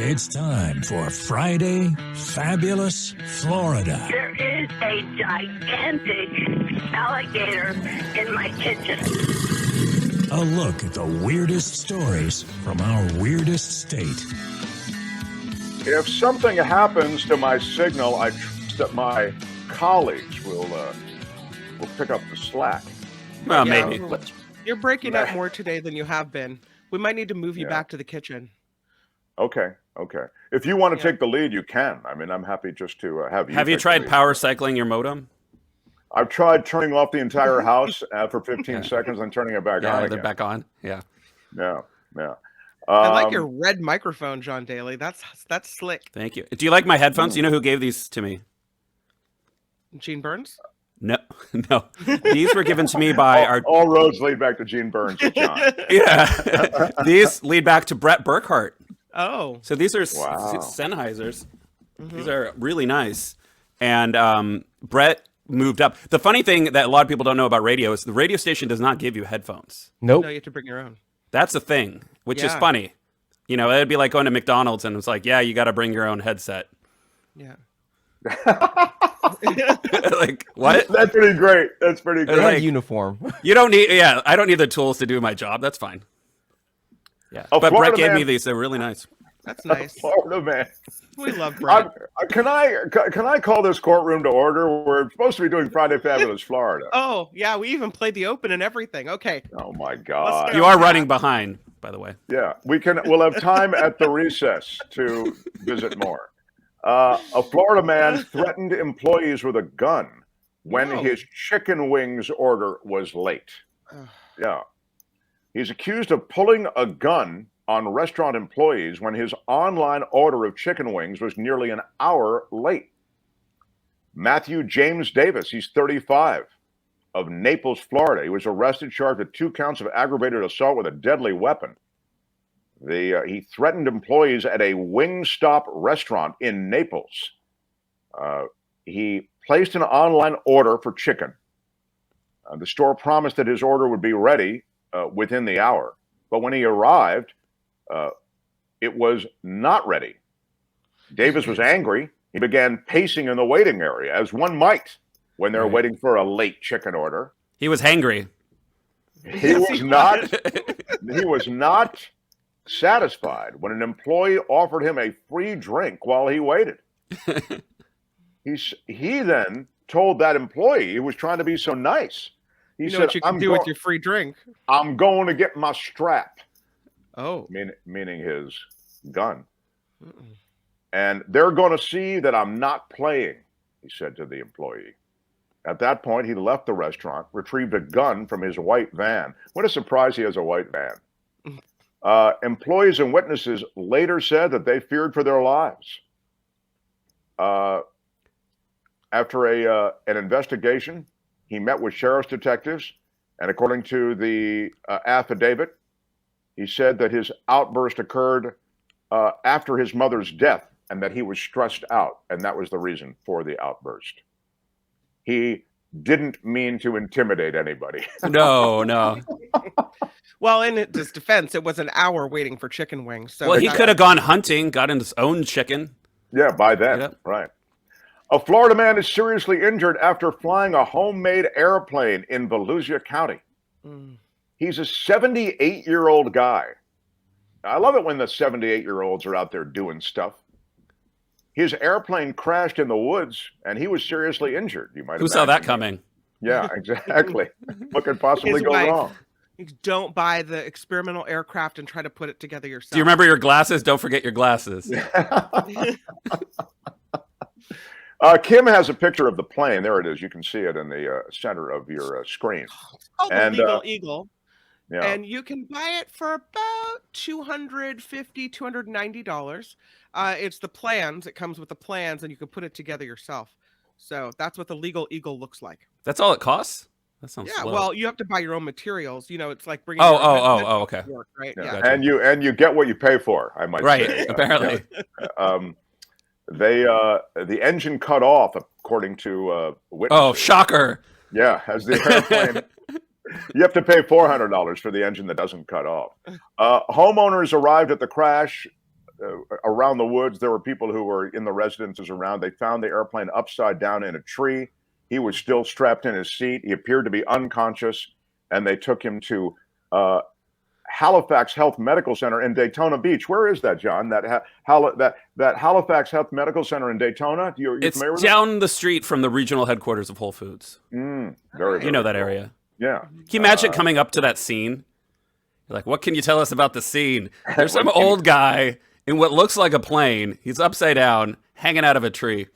It's time for Friday Fabulous Florida. There is a gigantic alligator in my kitchen. A look at the weirdest stories from our weirdest state. If something happens to my signal, I trust that my colleagues will pick up the slack. Well, Yeah, maybe. You're breaking up more today than you have been. We might need to move you back to the kitchen. Okay. If you want to take the lead, you can. I mean, I'm happy just to have you. Have you take the tried lead. power cycling your modem? I've tried turning off the entire house for 15 seconds and turning it back on Yeah, again. they're back on. Yeah. Yeah. I like your red microphone, John Daly. That's slick. Thank you. Do you like my headphones? You know who gave these to me? Gene Burns? No. These were given to me by all roads lead back to Gene Burns and John. Yeah. These lead back to Brett Burkhart. Oh. So these are Wow. Sennheisers. These are really nice. And Brett moved up. The funny thing that a lot of people don't know about radio is the radio station does not give you headphones. No, you have to bring your own. That's a thing, which is funny. You know, it'd be like going to McDonald's and it's like, yeah, you got to bring your own headset. Yeah. Like, what? That's pretty great. Like, uniform. You don't need, I don't need the tools to do my job. That's fine. Yeah. But Brett gave me these. They're really nice. That's nice. Florida man. We love Brett. Can I call this courtroom to order? We're supposed to be doing Friday Fabulous Florida. Oh, yeah, we even played the open and everything. Okay. Oh my God. You are running behind, by the way. Yeah, we'll have time at the recess to visit more. A Florida man threatened employees with a gun when his chicken wings order was late. Yeah. He's accused of pulling a gun on restaurant employees when his online order of chicken wings was nearly an hour late. Matthew James Davis, he's 35, of Naples, Florida. He was arrested, charged with 2 counts of aggravated assault with a deadly weapon. He threatened employees at a Wingstop restaurant in Naples. He placed an online order for chicken. The store promised that his order would be ready within the hour. But when he arrived, it was not ready. Davis was angry. He began pacing in the waiting area, as one might when they're waiting for a late chicken order. He was hangry. He was not satisfied when an employee offered him a free drink while he waited. He then told that employee who was trying to be so nice. He said, what you can do with your free drink? I'm going to get my strap. Oh. Meaning his gun. And they're going to see that I'm not playing, he said to the employee. At that point, he left the restaurant, retrieved a gun from his white van. What a surprise he has a white van. Employees and witnesses later said that they feared for their lives. After an investigation, he met with sheriff's detectives, and according to the affidavit, he said that his outburst occurred after his mother's death and that he was stressed out, and that was the reason for the outburst. He didn't mean to intimidate anybody. No. Well, in his defense, it was an hour waiting for chicken wings. So Well, he could have gone hunting, got his own chicken. Yeah, by then, right. A Florida man is seriously injured after flying a homemade airplane in Volusia County. He's a 78-year-old guy. I love it when the 78-year-olds are out there doing stuff. His airplane crashed in the woods, and he was seriously injured. You might. Who saw that coming? Yeah, exactly. What could possibly go wrong? Don't buy the experimental aircraft and try to put it together yourself. Do you remember your glasses? Don't forget your glasses. Kim has a picture of the plane. There it is. You can see it in the center of your screen. Oh, the Legal Eagle. Yeah. And you can buy it for about $250, $290. It's the plans. It comes with the plans, and you can put it together yourself. So that's what the Legal Eagle looks like. That's all it costs? That sounds slow. Well, you have to buy your own materials. You know, it's like bringing. Okay. Work, right? Yeah. Yeah. And you get what you pay for. I might say. Right. Apparently. The engine cut off, according to witnesses. Oh, shocker! Yeah, as the airplane. You have to pay $400 for the engine that doesn't cut off. Homeowners arrived at the crash around the woods. There were people who were in the residences around. They found the airplane upside down in a tree. He was still strapped in his seat. He appeared to be unconscious, and they took him to Halifax Health Medical Center in Daytona Beach. Where is that, John? That Halifax Health Medical Center in Daytona? You It's familiar with down the street from the regional headquarters of Whole Foods. Very, You know that cool. area. Yeah. Can you imagine coming up to that scene? You're like, what can you tell us about the scene? There's some old guy in what looks like a plane. He's upside down, hanging out of a tree.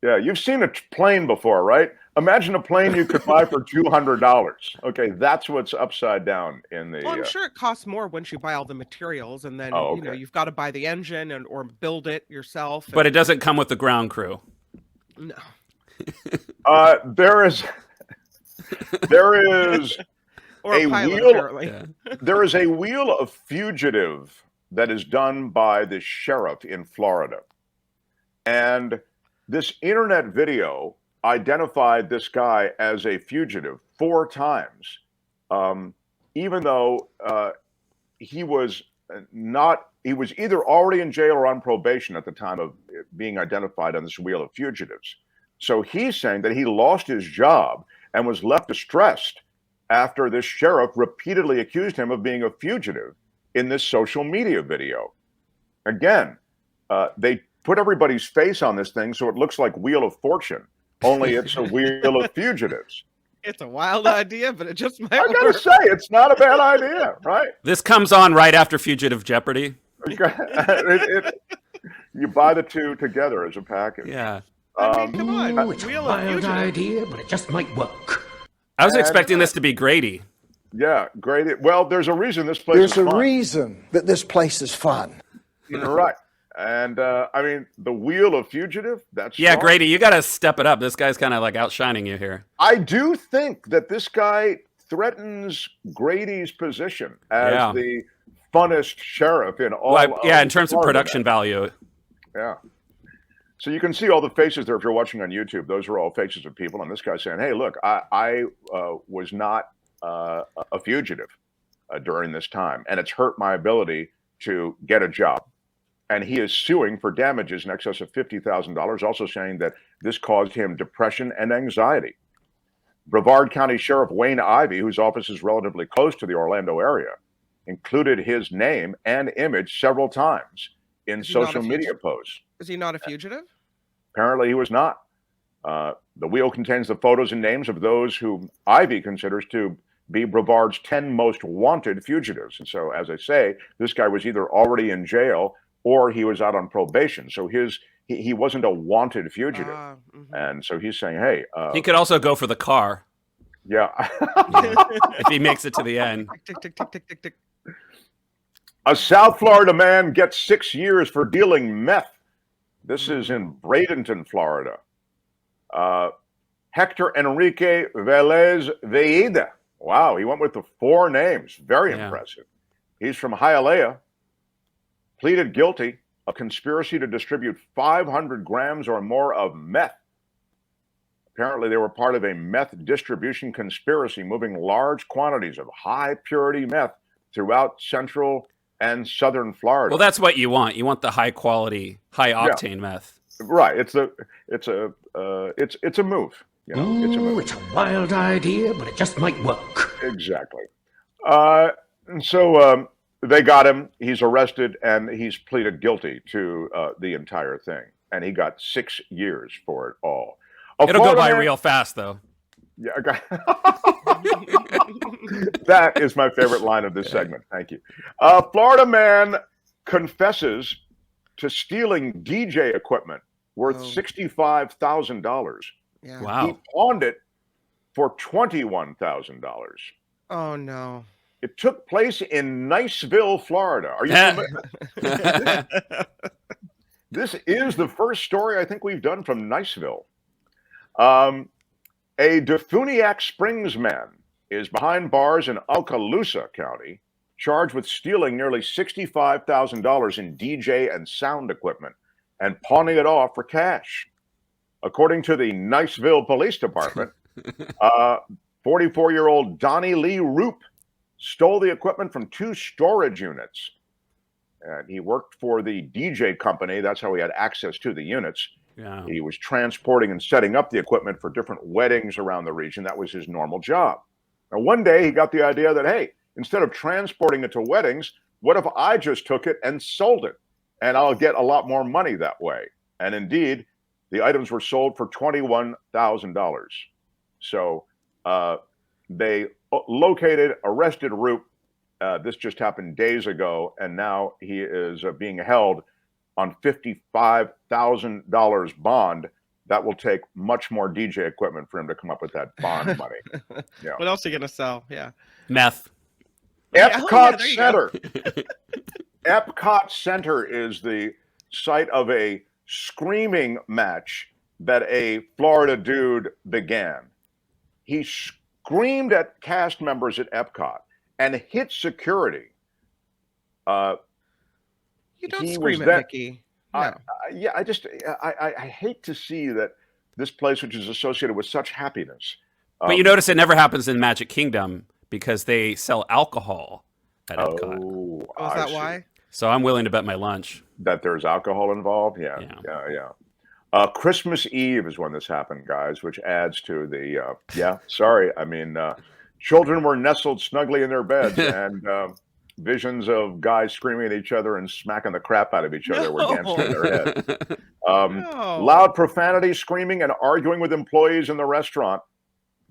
Yeah, you've seen a plane before, right? Imagine a plane you could buy for $200. Okay, that's what's upside down in the. Well, I'm sure it costs more once you buy all the materials, and then Oh, you know okay. you've got to buy the engine or build it yourself. But it doesn't come with the ground crew. No. There is Or a a pilot, wheel. apparently. Yeah. There is a wheel of fugitive that is done by the sheriff in Florida, and this internet video identified this guy as a fugitive 4 times, even though he was not. He was either already in jail or on probation at the time of being identified on this wheel of fugitives. So he's saying that he lost his job and was left distressed after this sheriff repeatedly accused him of being a fugitive in this social media video. Again, they put everybody's face on this thing so it looks like Wheel of Fortune, only it's a wheel of fugitives. It's a wild idea, but it just might I gotta work. say, it's not a bad idea, right? This comes on right after Fugitive Jeopardy. You buy the two together as a package. Yeah. I mean, come on. It's a Wheel of wild Fugitive. idea, but it just might work. I was expecting this to be Grady. Yeah, great. Well, there's a reason this place There's is a fun. reason that this place is fun. Right. And I mean, the Wheel of Fugitive, that's Yeah, strong. Grady, you got to step it up. This guy's kind of like outshining you here. I do think that this guy threatens Grady's position as Yeah. the funnest sheriff in all. Well, yeah, in terms of Florida. production value. Yeah. So you can see all the faces there if you're watching on YouTube. Those are all faces of people, and this guy's saying, "Hey, look, I was not a fugitive during this time, and it's hurt my ability to get a job." And he is suing for damages in excess of $50,000, also saying that this caused him depression and anxiety. Brevard County Sheriff Wayne Ivey, whose office is relatively close to the Orlando area, included his name and image several times in Is he not a social media fugitive? posts. Is he not a fugitive? Apparently, he was not. The wheel contains the photos and names of those who Ivy considers to be Brevard's 10 most wanted fugitives. And so, as I say, this guy was either already in jail or he was out on probation. So he wasn't a wanted fugitive. And so he's saying, hey. He could also go for the car Yeah. if he makes it to the end. Tick, tick, tick, tick, tick, tick. A South Florida man gets 6 years for dealing meth. This is in Bradenton, Florida. Hector Enrique Velez Veida. Wow, he went with the 4 names. Very Yeah. impressive. He's from Hialeah. Pleaded guilty of conspiracy to distribute 500 grams or more of meth. Apparently, they were part of a meth distribution conspiracy, moving large quantities of high purity meth throughout central and southern Florida. Well, that's what you want. You want the high quality, high octane meth. Right. It's a move. You know, it's a move. It's a wild idea, but it just might work. Exactly. And so they got him. He's arrested, and he's pleaded guilty to the entire thing. And he got 6 years for it all. It'll go by real fast, though. Yeah, okay. That is my favorite line of this segment. Thank you. Florida man confesses to stealing DJ equipment worth $65,000. Yeah. Wow. He pawned it for $21,000. Oh no. It took place in Niceville, Florida. Are you familiar? This is the first story I think we've done from Niceville. A Defuniak Springs man is behind bars in Okaloosa County, charged with stealing nearly $65,000 in DJ and sound equipment and pawning it off for cash. According to the Niceville Police Department, 44-year-old Donnie Lee Roop stole the equipment from 2 storage units. And he worked for the DJ company. That's how he had access to the units. Yeah. He was transporting and setting up the equipment for different weddings around the region. That was his normal job. Now, one day he got the idea that, hey, instead of transporting it to weddings, what if I just took it and sold it? And I'll get a lot more money that way. And indeed, the items were sold for $21,000. So they located, arrested Roop. This just happened days ago, and now he is being held on $55,000 bond. That will take much more DJ equipment for him to come up with that bond money. Yeah. What else are you gonna sell? Yeah. Meth. Epcot there you Center. Epcot Center is the site of a screaming match that a Florida dude began. He screamed at cast members at Epcot and hit security. You don't scream at Mickey. No. I hate to see that this place, which is associated with such happiness. But you notice it never happens in Magic Kingdom because they sell alcohol at Epcot. Oh, is that why? So I'm willing to bet my lunch. That there's alcohol involved? Yeah. Christmas Eve is when this happened, guys, which adds to the, children were nestled snugly in their beds and visions of guys screaming at each other and smacking the crap out of each other were dancing in their head. Loud profanity, screaming, and arguing with employees in the restaurant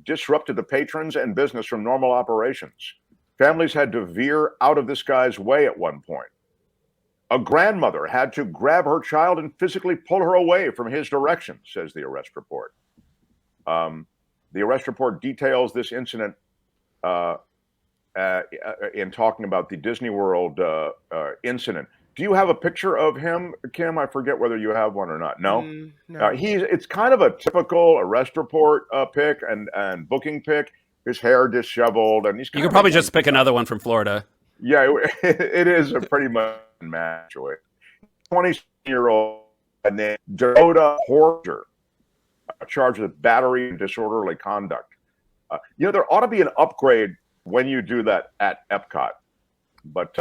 disrupted the patrons and business from normal operations. Families had to veer out of this guy's way at one point. A grandmother had to grab her child and physically pull her away from his direction, says the arrest report. The arrest report details this incident in talking about the Disney World incident. Do you have a picture of him, Kim? I forget whether you have one or not. No? No. It's kind of a typical arrest report pic and booking pic. His hair disheveled. And he's you could probably just pick another one from Florida. Yeah, it is a pretty much match. 20-year-old named Dakota Horger, charged with battery and disorderly conduct. There ought to be an upgrade when you do that at Epcot. But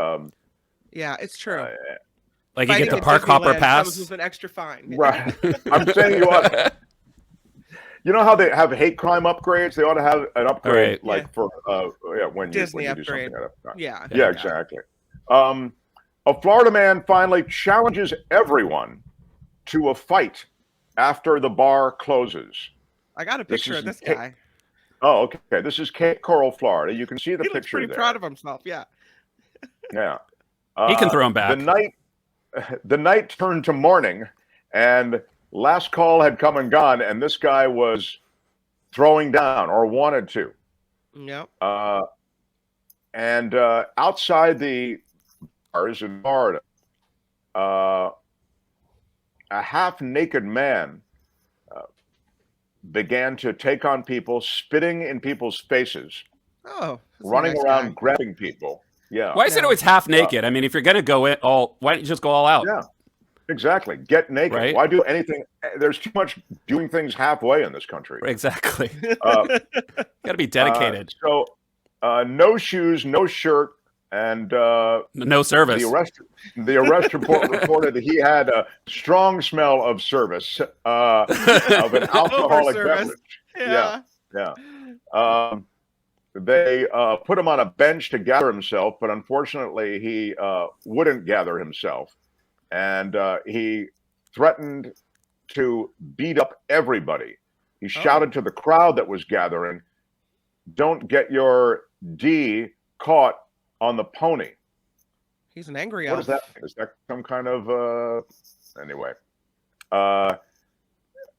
yeah, it's true. Like you get the park hopper pass. Comes with an extra fine. Right. I'm saying you ought. You know how they have hate crime upgrades? They ought to have an upgrade for when Disney you upgrade. do something at Epcot. Yeah, exactly. A Florida man finally challenges everyone to a fight after the bar closes. I got a picture of this guy. Oh, okay. This is Cape Coral, Florida. You can see the He picture looks pretty there. proud of himself. Yeah. Yeah. He can throw him back. The night turned to morning, and last call had come and gone, and this guy was throwing down or wanted to. Yep. And outside the bars in Florida, a half-naked man began to take on people, spitting in people's faces, running around grabbing people. Yeah. Why is it always half naked? I mean, if you're going to go why don't you just go all out? Yeah, exactly. Get naked. Right? Why do anything? There's too much doing things halfway in this country. Exactly. Got to be dedicated. So no shoes, no shirt, and no service. The arrest report reported that he had a strong smell of service of an alcoholic beverage. Yeah. They put him on a bench to gather himself, but unfortunately he wouldn't gather himself, and he threatened to beat up everybody. He shouted to the crowd that was gathering, "Don't get your D caught on the pony." He's an angry What elf. is that? Is that some kind of anyway?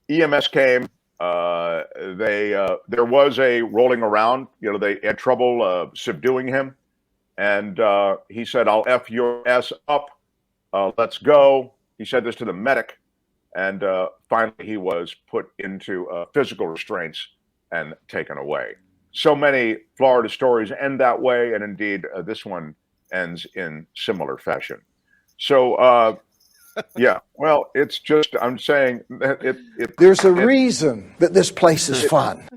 EMS came. There was a rolling around. They had trouble subduing him, and he said, "I'll F your ass up. Let's go." He said this to the medic, and finally he was put into physical restraints and taken away. So many Florida stories end that way, and indeed this one ends in similar fashion. So, yeah, well, it's just, I'm saying There's a reason that this place is fun.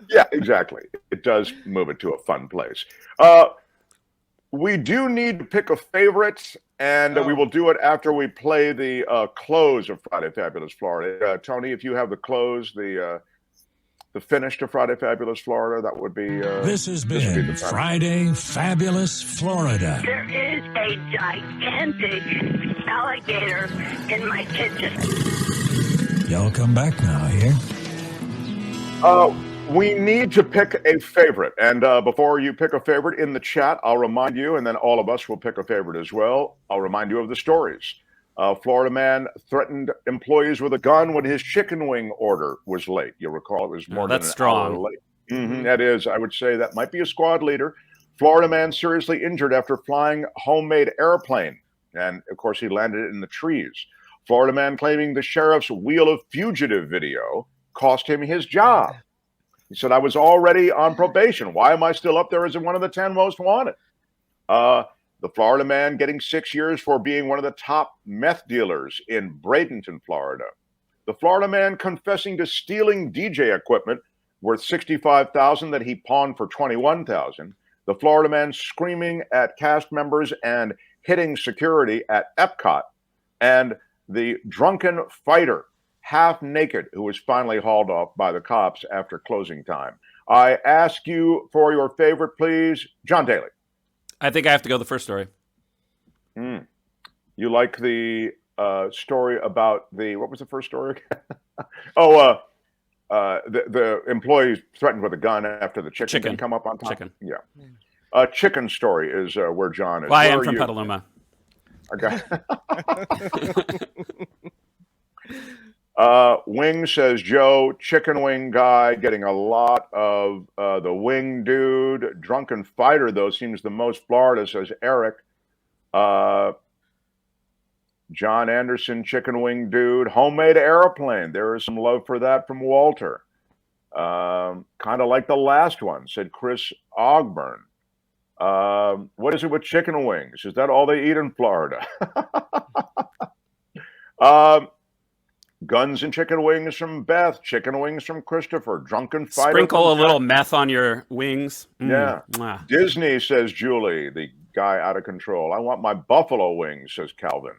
Yeah, exactly. It does move it to a fun place. We do need to pick a favorite, And we will do it after we play the close of Friday Fabulous Florida. Tony, if you have the close, the finish to Friday Fabulous Florida, that would be. This has been Friday Fabulous Florida. There is a gigantic alligator in my kitchen. Y'all come back now, here. We need to pick a favorite. And before you pick a favorite in the chat, I'll remind you, and then all of us will pick a favorite as well. I'll remind you of the stories. Florida man threatened employees with a gun when his chicken wing order was late. You'll recall it was more than an hour late. That is, I would say that might be a squad leader. Florida man seriously injured after flying homemade airplane. And, of course, he landed in the trees. Florida man claiming the sheriff's Wheel of Fugitive video cost him his job. He said, I was already on probation. Why am I still up there as one of the 10 most wanted? The Florida man getting 6 years for being one of the top meth dealers in Bradenton, Florida. The Florida man confessing to stealing DJ equipment worth $65,000 that he pawned for $21,000. The Florida man screaming at cast members and hitting security at Epcot. And the drunken fighter, half naked, who was finally hauled off by the cops after closing time. I ask you for your favorite, please. John Daly. I think I have to go the first story. You like the story about what was the first story again? The employees threatened with a gun after the chicken come up on top. Chicken. Yeah. Chicken story is where John is. Well, I am from Petaluma. Okay. Wing says, Joe, chicken wing guy getting a lot of the wing dude. Drunken fighter, though, seems the most Florida, says Eric. John Anderson, chicken wing dude. Homemade airplane. There is some love for that from Walter. Kind of like the last one, said Chris Ogburn. What is it with chicken wings? Is that all they eat in Florida? Guns and chicken wings from Beth. Chicken wings from Christopher. Drunken fighter. Sprinkle a little meth on your wings. Yeah. Disney, says Julie, the guy out of control. I want my buffalo wings, says Calvin.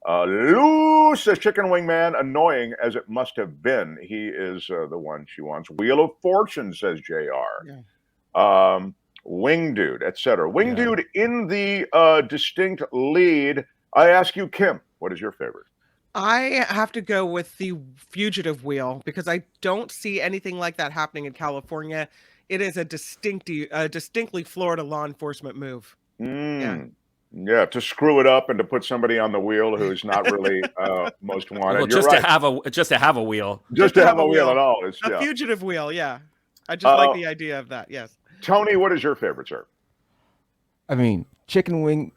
Lou says chicken wing man, annoying as it must have been. He is the one she wants. Wheel of Fortune, says JR. Yeah. Wing dude, etc. Wing dude in the distinct lead. I ask you, Kim, what is your favorite? I have to go with the fugitive wheel because I don't see anything like that happening in California. It is a distinctly Florida law enforcement move. Yeah, to screw it up and to put somebody on the wheel who's not really most wanted. Well, just to have a wheel. Just to have a wheel at all. It's, a fugitive wheel, yeah. I just like the idea of that, yes. Tony, what is your favorite, sir? I mean, chicken wing,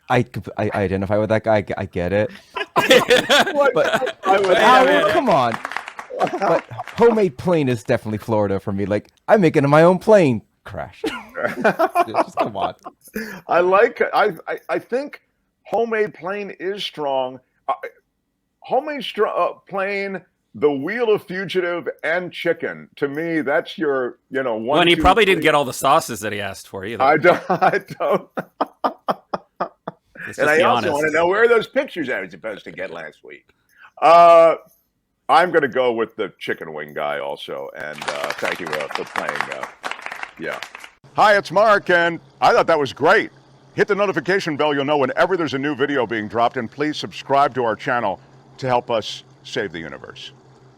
I identify with that guy. I get it. But come on. But homemade plane is definitely Florida for me. Like, I'm making my own plane crash. Just come on. I think homemade plane is strong. Homemade plane, the Wheel of Fugitive, and chicken. To me, that's your, one. Well, and he probably didn't get all the sauces that he asked for either. I don't. And I also want to know where those pictures I was supposed to get last week. I'm going to go with the chicken wing guy also. And thank you for playing. Hi, it's Mark, and I thought that was great. Hit the notification bell. You'll know whenever there's a new video being dropped. And please subscribe to our channel to help us save the universe.